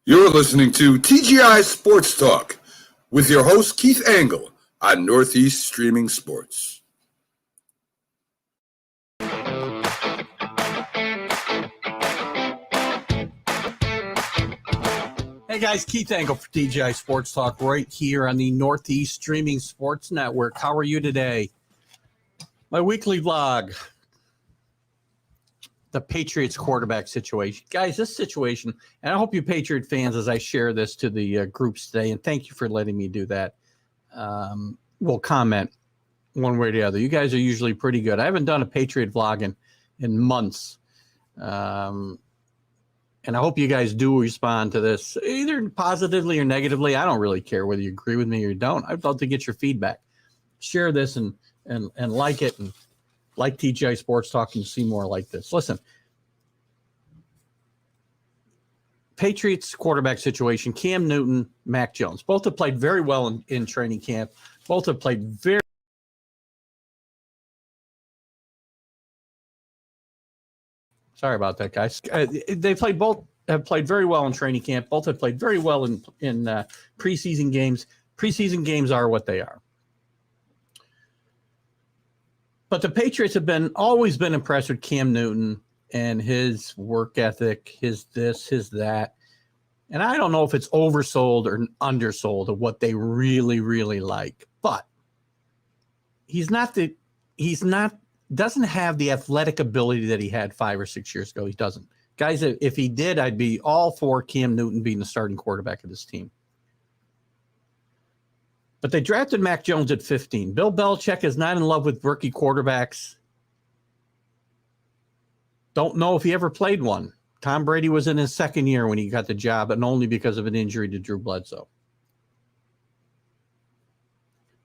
You're listening to TGI Sports Talk with your host, Keith Angle, on Northeast Streaming Sports. Hey guys, Keith Angle for TGI Sports Talk right here on the Northeast Streaming Sports Network. How are you today? My weekly vlog, the Patriots quarterback situation. Guys, this situation, and I hope you Patriot fans, as I share this to the groups today, and thank you for letting me do that, will comment one way or the other. You guys are usually pretty good. I haven't done a Patriot vlog in months. And I hope you guys do respond to this, either positively or negatively. I don't really care whether you agree with me or don't. I'd love to get your feedback. Share this and like it, and like TGI Sports Talk, and see more like this. Listen, Patriots quarterback situation, Cam Newton, Mac Jones. Both have played very well in training camp. Both have played very Sorry about that, guys. They played both have played very well in training camp. Both have played very well in preseason games. Preseason games are what they are. But the Patriots have always been impressed with Cam Newton and his work ethic, his this, his that. And I don't know if it's oversold or undersold of what they really, really like. But doesn't have the athletic ability that he had 5 or 6 years ago. He doesn't. Guys, if he did, I'd be all for Cam Newton being the starting quarterback of this team. But they drafted Mac Jones at 15. Bill Belichick is not in love with rookie quarterbacks. Don't know if he ever played one. Tom Brady was in his second year when he got the job, and only because of an injury to Drew Bledsoe.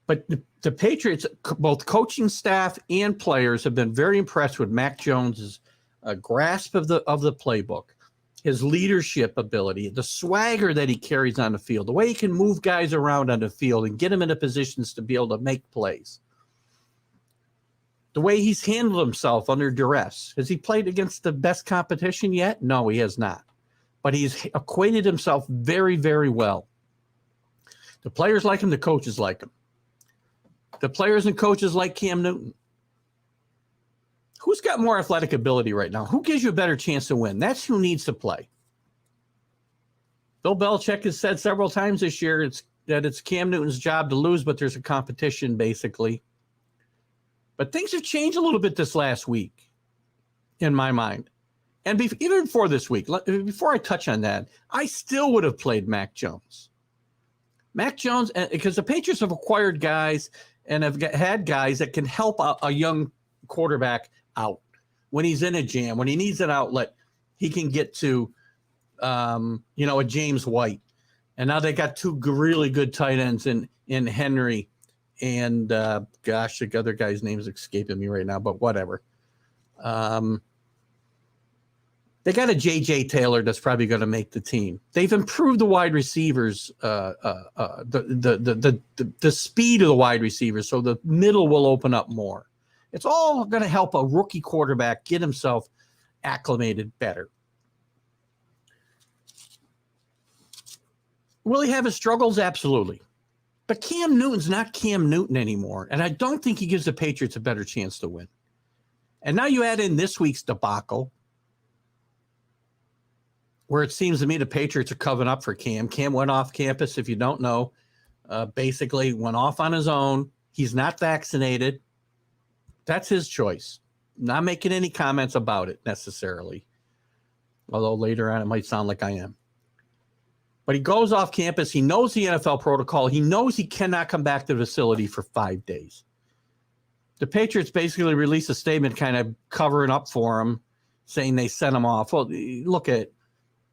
But the Patriots, both coaching staff and players, have been very impressed with Mac Jones's grasp of the playbook, his leadership ability, the swagger that he carries on the field, the way he can move guys around on the field and get them into positions to be able to make plays, the way he's handled himself under duress. Has he played against the best competition yet? No, he has not. But he's acquainted himself very, very well. The players like him. The coaches like him. The players and coaches like Cam Newton. Who's got more athletic ability right now? Who gives you a better chance to win? That's who needs to play. Bill Belichick has said several times this year that it's Cam Newton's job to lose, but there's a competition, basically. But things have changed a little bit this last week, in my mind. And even before this week, before I touch on that, I still would have played Mac Jones. Mac Jones, because the Patriots have acquired guys and have had guys that can help a young quarterback out. When he's in a jam, when he needs an outlet, he can get to, a James White. And now they got 2 really good tight ends in Henry and, the other guy's name is escaping me right now, but whatever. They got a J.J. Taylor that's probably going to make the team. They've improved the wide receivers, the speed of the wide receivers, so the middle will open up more. It's all going to help a rookie quarterback get himself acclimated better. Will he have his struggles? Absolutely. But Cam Newton's not Cam Newton anymore, and I don't think he gives the Patriots a better chance to win. And now you add in this week's debacle, where it seems to me the Patriots are covering up for Cam. Cam went off campus, if you don't know, basically went off on his own. He's not vaccinated. That's his choice. Not making any comments about it necessarily, although later on it might sound like I am. But he goes off campus. He knows the NFL protocol. He knows he cannot come back to the facility for 5 days. The Patriots basically released a statement kind of covering up for him, saying they sent him off. Well, look at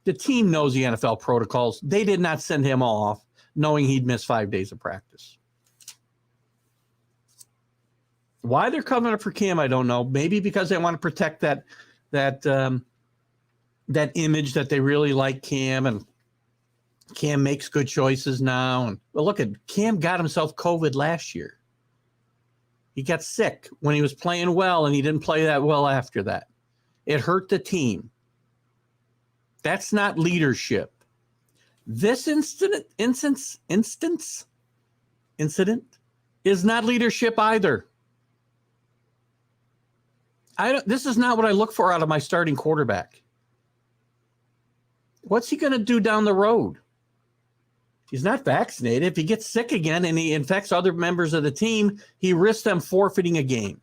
the team knows the NFL protocols. They did not send him off knowing he'd miss 5 days of practice. Why they're covering up for Cam, I don't know. Maybe because they want to protect that image that they really like Cam, and Cam makes good choices now. And well, look at Cam got himself COVID last year. He got sick when he was playing well, and he didn't play that well after that. It hurt the team. That's not leadership. This incident is not leadership either. This is not what I look for out of my starting quarterback. What's he going to do down the road? He's not vaccinated. If he gets sick again and he infects other members of the team, he risks them forfeiting a game.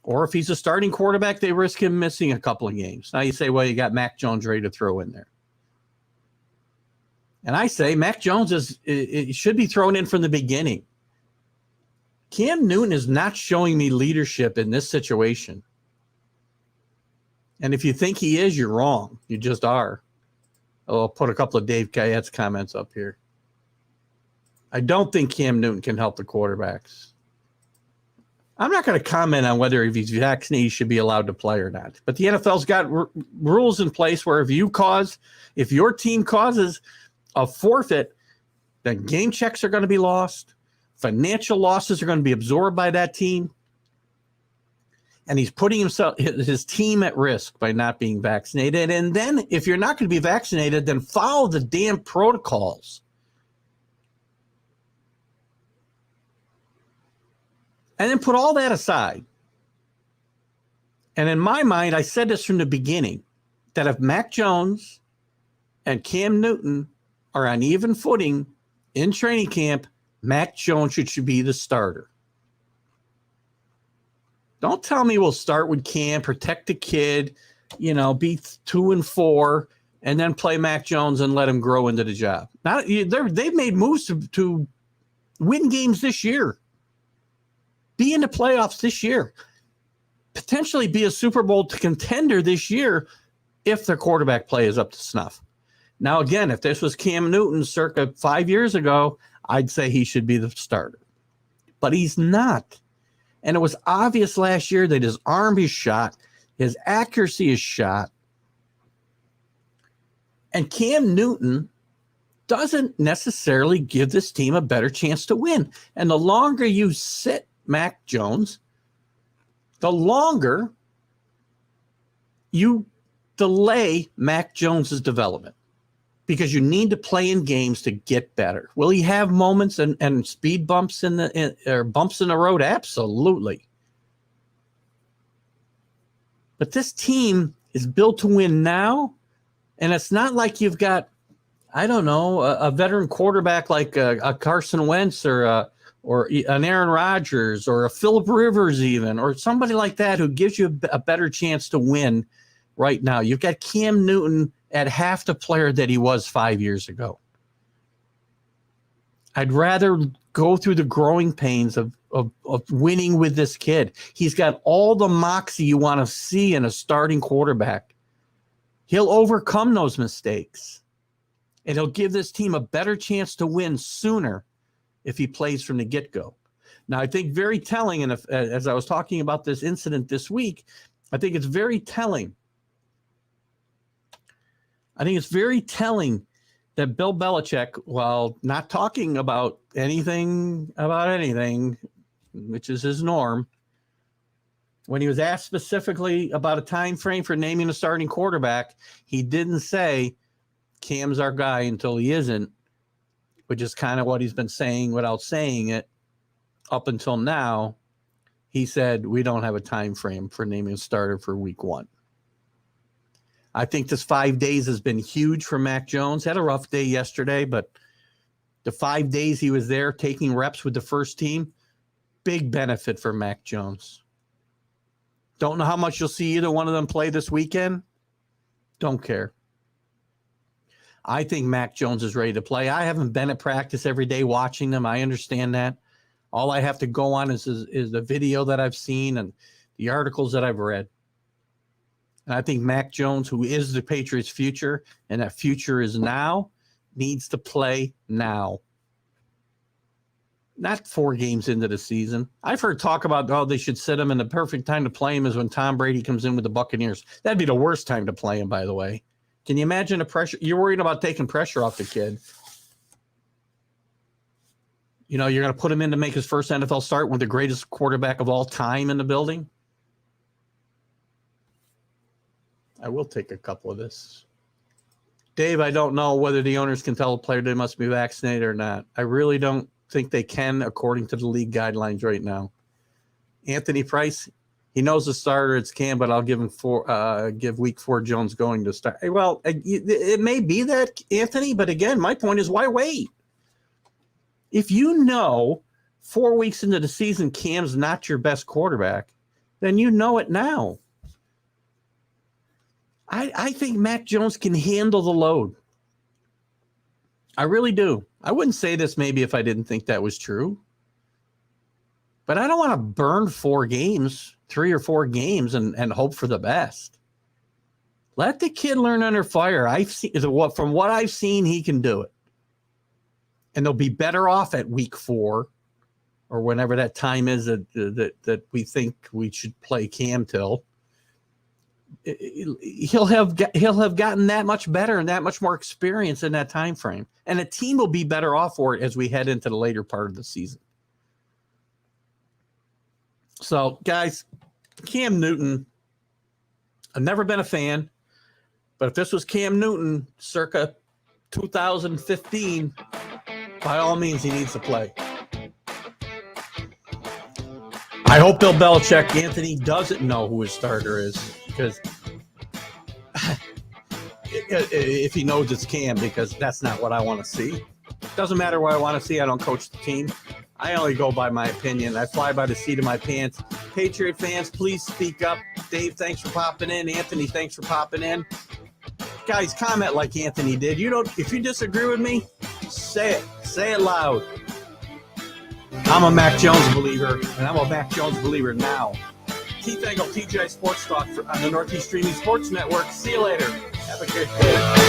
Or if he's a starting quarterback, they risk him missing a couple of games. Now you say, well, you got Mac Jones ready to throw in there. And I say Mac Jones should be thrown in from the beginning. Cam Newton is not showing me leadership in this situation. And if you think he is, you're wrong. You just are. I'll put a couple of Dave Kayette's comments up here. I don't think Cam Newton can help the quarterbacks. I'm not going to comment on whether if he's vaccinated, he should be allowed to play or not. But the NFL's got rules in place where if your team causes a forfeit, then game checks are going to be lost. Financial losses are going to be absorbed by that team. And he's putting his team at risk by not being vaccinated. And then if you're not going to be vaccinated, then follow the damn protocols. And then put all that aside. And in my mind, I said this from the beginning, that if Mac Jones and Cam Newton are on even footing in training camp, Mac Jones should be the starter. Don't tell me we'll start with Cam, protect the kid, be 2-4, and then play Mac Jones and let him grow into the job. Now, they've made moves to win games this year, be in the playoffs this year, potentially be a Super Bowl contender this year if their quarterback play is up to snuff. Now, again, if this was Cam Newton circa 5 years ago, I'd say he should be the starter. But he's not. And it was obvious last year that his arm is shot, his accuracy is shot. And Cam Newton doesn't necessarily give this team a better chance to win. And the longer you sit Mac Jones, the longer you delay Mac Jones's development. Because you need to play in games to get better. Will he have moments and speed bumps or bumps in the road? Absolutely. But this team is built to win now, and it's not like you've got, a veteran quarterback like a Carson Wentz or an Aaron Rodgers or a Phillip Rivers even, or somebody like that who gives you a better chance to win right now. You've got Cam Newton at half the player that he was 5 years ago. I'd rather go through the growing pains of winning with this kid. He's got all the moxie you want to see in a starting quarterback. He'll overcome those mistakes, and he'll give this team a better chance to win sooner if he plays from the get-go. Now, I think very telling, and as I was talking about this incident this week, I think it's very telling. I think it's very telling that Bill Belichick, while not talking about anything, which is his norm, when he was asked specifically about a time frame for naming a starting quarterback, he didn't say Cam's our guy until he isn't, which is kind of what he's been saying without saying it up until now. He said, we don't have a time frame for naming a starter for week 1. I think this 5 days has been huge for Mac Jones. Had a rough day yesterday, but the 5 days he was there taking reps with the first team, big benefit for Mac Jones. Don't know how much you'll see either one of them play this weekend. Don't care. I think Mac Jones is ready to play. I haven't been at practice every day watching them. I understand that. All I have to go on is the video that I've seen and the articles that I've read. And I think Mac Jones, who is the Patriots' future, and that future is now, needs to play now. Not 4 games into the season. I've heard talk about, they should sit him, and the perfect time to play him is when Tom Brady comes in with the Buccaneers. That'd be the worst time to play him, by the way. Can you imagine the pressure? You're worried about taking pressure off the kid. You're going to put him in to make his first NFL start with the greatest quarterback of all time in the building? I will take a couple of this. Dave, I don't know whether the owners can tell a player they must be vaccinated or not. I really don't think they can, according to the league guidelines right now. Anthony Price, he knows the starter. It's Cam, but I'll give him give week 4 Jones going to start. Well, it may be that, Anthony, but again, my point is, why wait? If you know 4 weeks into the season Cam's not your best quarterback, then you know it now. I think Mac Jones can handle the load. I really do. I wouldn't say this maybe if I didn't think that was true. But I don't want to burn 4 games, 3 or 4 games, and hope for the best. Let the kid learn under fire. From what I've seen, he can do it. And they'll be better off at week 4 or whenever that time is that we think we should play Cam till. He'll have gotten that much better and that much more experience in that time frame. And the team will be better off for it as we head into the later part of the season. So, guys, Cam Newton, I've never been a fan, but if this was Cam Newton circa 2015, by all means, he needs to play. I hope Bill Belichick, Anthony, doesn't know who his starter is, because if he knows it's Cam, because that's not what I want to see. Doesn't matter what I want to see. I don't coach the team. I only go by my opinion. I fly by the seat of my pants. Patriot fans, please speak up. Dave, thanks for popping in. Anthony, thanks for popping in. Guys, comment like Anthony did. If you disagree with me, say it. Say it loud. I'm a Mac Jones believer, and I'm a Mac Jones believer now. Keith Engel, TGI Sports Talk on the Northeast Streaming Sports Network. See you later. Have a good day.